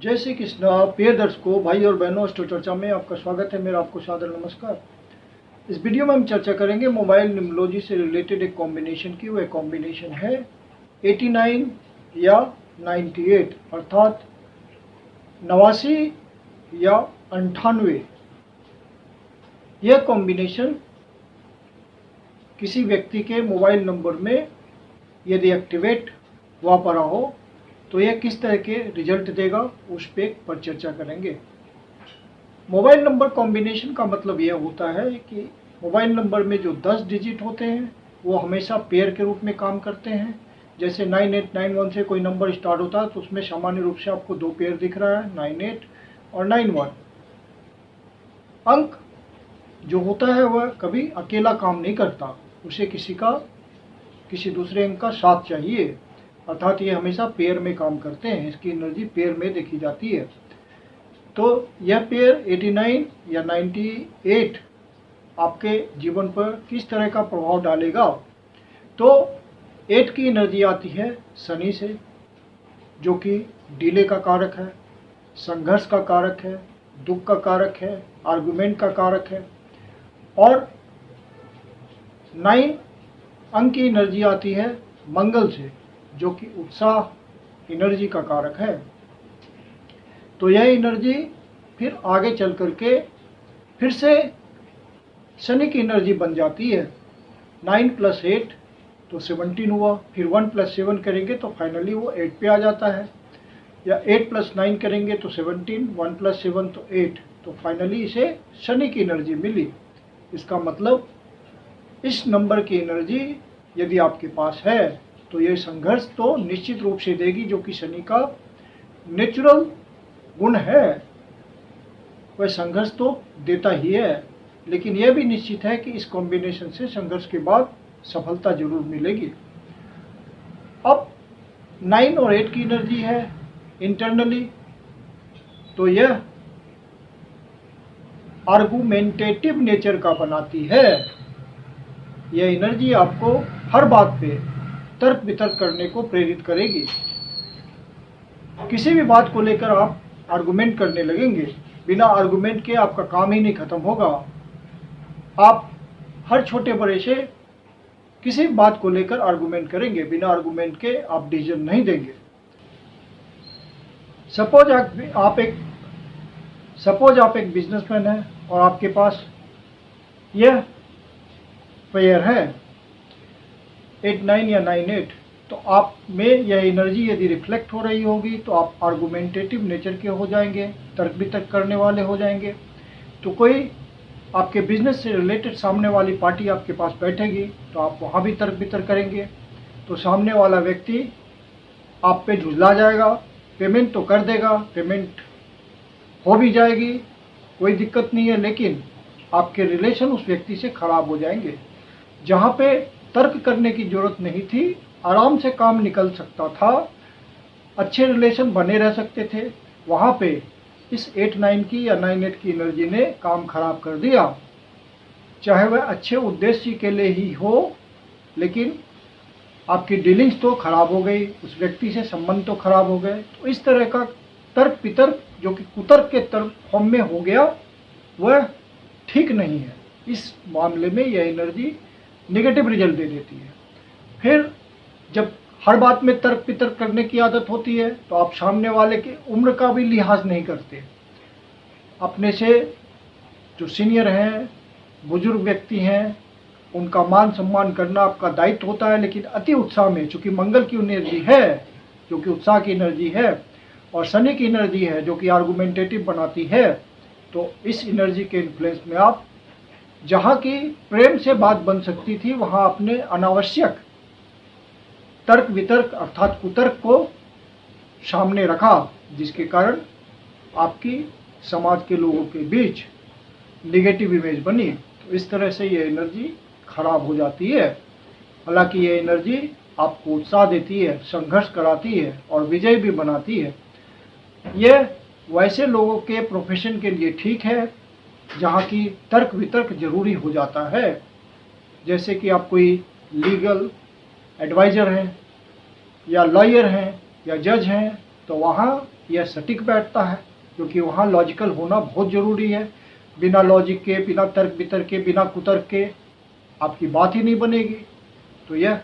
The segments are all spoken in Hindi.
जय श्री कृष्णा। प्रिय दर्शकों, भाई और बहनों, अस्ट्रो चर्चा में आपका स्वागत है। मेरा आपको सादर नमस्कार। इस वीडियो में हम चर्चा करेंगे मोबाइल न्यूमरोलॉजी से रिलेटेड एक कॉम्बिनेशन की। वह कॉम्बिनेशन है 89 या 98, अर्थात 89 या 98। यह कॉम्बिनेशन किसी व्यक्ति के मोबाइल नंबर में यदि एक्टिवेट हुआ पड़ा हो तो यह किस तरह के रिजल्ट देगा, उस पर चर्चा करेंगे। मोबाइल नंबर कॉम्बिनेशन का मतलब यह होता है कि मोबाइल नंबर में जो 10 डिजिट होते हैं वो हमेशा पेयर के रूप में काम करते हैं। जैसे 9891 से कोई नंबर स्टार्ट होता है तो उसमें सामान्य रूप से आपको दो पेयर दिख रहा है, 98 और 91। अंक जो होता है वह कभी अकेला काम नहीं करता, उसे किसी दूसरे अंक का साथ चाहिए, अर्थात ये हमेशा पेयर में काम करते हैं। इसकी एनर्जी पेयर में देखी जाती है। तो यह पेयर 89 या 98 आपके जीवन पर किस तरह का प्रभाव डालेगा। तो 8 की एनर्जी आती है शनि से, जो कि डिले का कारक है, संघर्ष का कारक है, दुख का कारक है, आर्गुमेंट का कारक है। और 9 अंक की एनर्जी आती है मंगल से, जो कि उत्साह एनर्जी का कारक है। तो यह एनर्जी फिर आगे चल करके फिर से शनि की एनर्जी बन जाती है। 9 + 8 तो 17 हुआ, फिर 1 + 7 करेंगे तो फाइनली वो 8 पे आ जाता है, या 8 + 9 करेंगे तो 17, 1 + 7 तो 8, तो फाइनली इसे शनि की एनर्जी मिली। इसका मतलब इस नंबर की एनर्जी यदि आपके पास है तो ये संघर्ष तो निश्चित रूप से देगी, जो कि शनि का नेचुरल गुण है। वह संघर्ष तो देता ही है, लेकिन यह भी निश्चित है कि इस कॉम्बिनेशन से संघर्ष के बाद सफलता जरूर मिलेगी। अब 9 और 8 की एनर्जी है इंटरनली, तो यह आर्गुमेंटेटिव नेचर का बनाती है। यह एनर्जी आपको हर बात पे तर्क वितर्क करने को प्रेरित करेगी। किसी भी बात को लेकर आप आर्गुमेंट करने लगेंगे, बिना आर्गुमेंट के आपका काम ही नहीं खत्म होगा। आप हर छोटे बड़े से किसी बात को लेकर आर्गुमेंट करेंगे, बिना आर्गुमेंट के आप डिसीजन नहीं देंगे। सपोज आप एक बिजनेसमैन हैं और आपके पास यह पेयर है 89 या 98, तो आप में यह एनर्जी यदि रिफ्लेक्ट हो रही होगी तो आप आर्गुमेंटेटिव नेचर के हो जाएंगे, तर्क वितर्क करने वाले हो जाएंगे। तो कोई आपके बिजनेस से रिलेटेड सामने वाली पार्टी आपके पास बैठेगी तो आप वहाँ भी तर्क वितर्क करेंगे, तो सामने वाला व्यक्ति आप पे झुल्ला जाएगा, पेमेंट तो कर देगा, पेमेंट हो भी जाएगी, कोई दिक्कत नहीं है, लेकिन आपके रिलेशन उस व्यक्ति से खराब हो जाएंगे। जहाँ पे तर्क करने की जरूरत नहीं थी, आराम से काम निकल सकता था, अच्छे रिलेशन बने रह सकते थे, वहाँ पे इस 8-9 की या 9-8 की एनर्जी ने काम खराब कर दिया। चाहे वह अच्छे उद्देश्य के लिए ही हो, लेकिन आपकी डीलिंग्स तो खराब हो गई, उस व्यक्ति से संबंध तो खराब हो गए। तो इस तरह का तर्क वितर्क जो कि कुतर्क के तर्क फॉर्म में हो गया, वह ठीक नहीं है। इस मामले में यह एनर्जी नेगेटिव रिजल्ट दे देती है। फिर जब हर बात में तर्क वितर्क करने की आदत होती है तो आप सामने वाले की उम्र का भी लिहाज नहीं करते। अपने से जो सीनियर हैं, बुजुर्ग व्यक्ति हैं, उनका मान सम्मान करना आपका दायित्व होता है, लेकिन अति उत्साह में, चूँकि मंगल की एनर्जी है जो कि उत्साह की एनर्जी है और शनि की एनर्जी है जो कि आर्गुमेंटेटिव बनाती है, तो इस एनर्जी के इन्फ्लुएंस में आप जहाँ की प्रेम से बात बन सकती थी, वहाँ अपने अनावश्यक तर्क वितर्क अर्थात कुतर्क को सामने रखा, जिसके कारण आपकी समाज के लोगों के बीच नेगेटिव इमेज बनी। तो इस तरह से ये एनर्जी खराब हो जाती है। हालांकि ये एनर्जी आपको उत्साह देती है, संघर्ष कराती है और विजय भी बनाती है। ये वैसे लोगों के प्रोफेशन के लिए ठीक है जहाँ की तर्क वितर्क जरूरी हो जाता है। जैसे कि आप कोई लीगल एडवाइज़र हैं या लॉयर हैं या जज हैं, तो वहाँ यह सटीक बैठता है, क्योंकि वहाँ लॉजिकल होना बहुत ज़रूरी है। बिना लॉजिक के, बिना तर्क वितर्क के, बिना कुतर्क के आपकी बात ही नहीं बनेगी। तो यह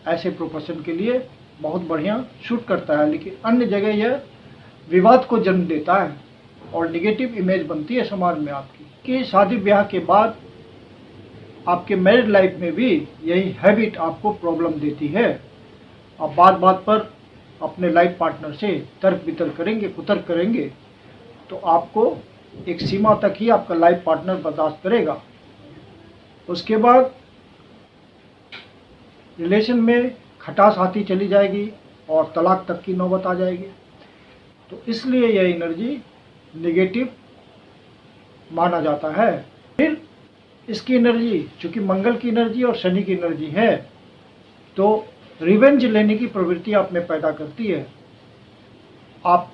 ऐसे प्रोफेशन के लिए बहुत बढ़िया शूट करता है। लेकिन अन्य जगह यह विवाद को जन्म देता है और निगेटिव इमेज बनती है समाज में आपकी, कि शादी ब्याह के बाद आपके मैरिड लाइफ में भी यही हैबिट आपको प्रॉब्लम देती है। आप बात बात पर अपने लाइफ पार्टनर से तर्क वितर्क करेंगे, कुतर्क करेंगे, तो आपको एक सीमा तक ही आपका लाइफ पार्टनर बर्दाश्त करेगा। उसके बाद रिलेशन में खटास आती चली जाएगी और तलाक तक की नौबत आ जाएगी। तो इसलिए यह एनर्जी नेगेटिव माना जाता है। फिर इसकी एनर्जी, चूँकि मंगल की एनर्जी और शनि की एनर्जी है, तो रिवेंज लेने की प्रवृत्ति आप में पैदा करती है। आप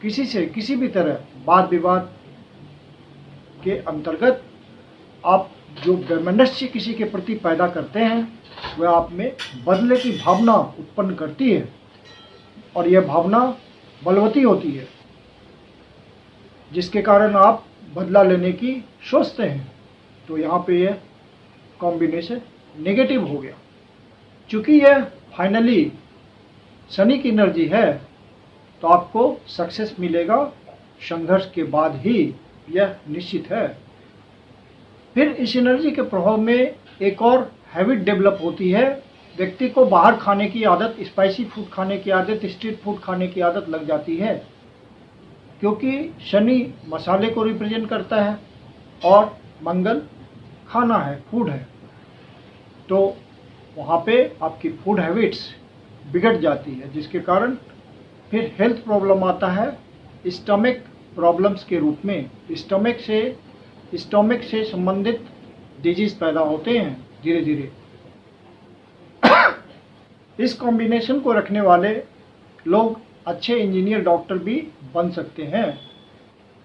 किसी से किसी भी तरह वाद विवाद के अंतर्गत आप जो वैमनस्य किसी के प्रति पैदा करते हैं, वह आप में बदले की भावना उत्पन्न करती है और यह भावना बलवती होती है, जिसके कारण आप बदला लेने की सोचते हैं। तो यहाँ पे यह कॉम्बिनेशन नेगेटिव हो गया। चूँकि यह फाइनली शनि की एनर्जी है, तो आपको सक्सेस मिलेगा संघर्ष के बाद ही, यह निश्चित है। फिर इस एनर्जी के प्रभाव में एक और हैबिट डेवलप होती है। व्यक्ति को बाहर खाने की आदत, स्पाइसी फूड खाने की आदत, स्ट्रीट फूड खाने की आदत लग जाती है, क्योंकि शनि मसाले को रिप्रेजेंट करता है और मंगल खाना है, फूड है। तो वहाँ पे आपकी फूड हैबिट्स बिगड़ जाती है, जिसके कारण फिर हेल्थ प्रॉब्लम आता है स्टमक प्रॉब्लम्स के रूप में। स्टमक से संबंधित डिजीज पैदा होते हैं धीरे धीरे। इस कॉम्बिनेशन को रखने वाले लोग अच्छे इंजीनियर, डॉक्टर भी बन सकते हैं,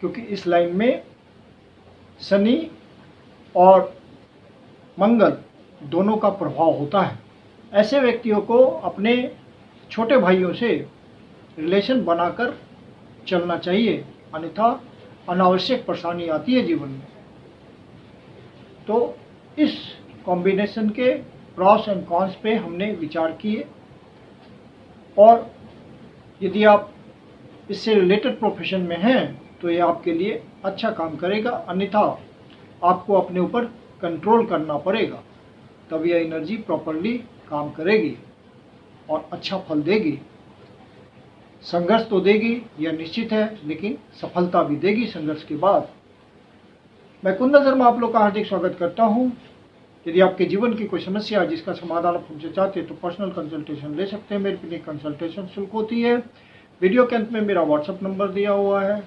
क्योंकि इस लाइन में शनि और मंगल दोनों का प्रभाव होता है। ऐसे व्यक्तियों को अपने छोटे भाइयों से रिलेशन बनाकर चलना चाहिए, अन्यथा अनावश्यक परेशानी आती है जीवन में। तो इस कॉम्बिनेशन के प्रॉस एंड कॉन्स पे हमने विचार किए, और यदि आप इससे रिलेटेड प्रोफेशन में हैं तो ये आपके लिए अच्छा काम करेगा, अन्यथा आपको अपने ऊपर कंट्रोल करना पड़ेगा, तब यह एनर्जी प्रॉपरली काम करेगी और अच्छा फल देगी। संघर्ष तो देगी, यह निश्चित है, लेकिन सफलता भी देगी संघर्ष के बाद। मैं कुंदन शर्मा आप लोग का हार्दिक स्वागत करता हूं। यदि आपके जीवन की कोई समस्या है जिसका समाधान आप हमसे चाहते हैं, तो पर्सनल कंसल्टेशन ले सकते हैं। मेरी अपनी कंसल्टेशन शुल्क होती है। वीडियो के अंत में मेरा व्हाट्सएप नंबर दिया हुआ है,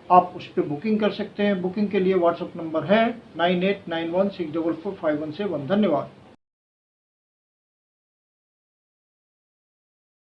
आप उस पर बुकिंग कर सकते हैं। बुकिंग के लिए व्हाट्सएप नंबर है 9891644517। धन्यवाद।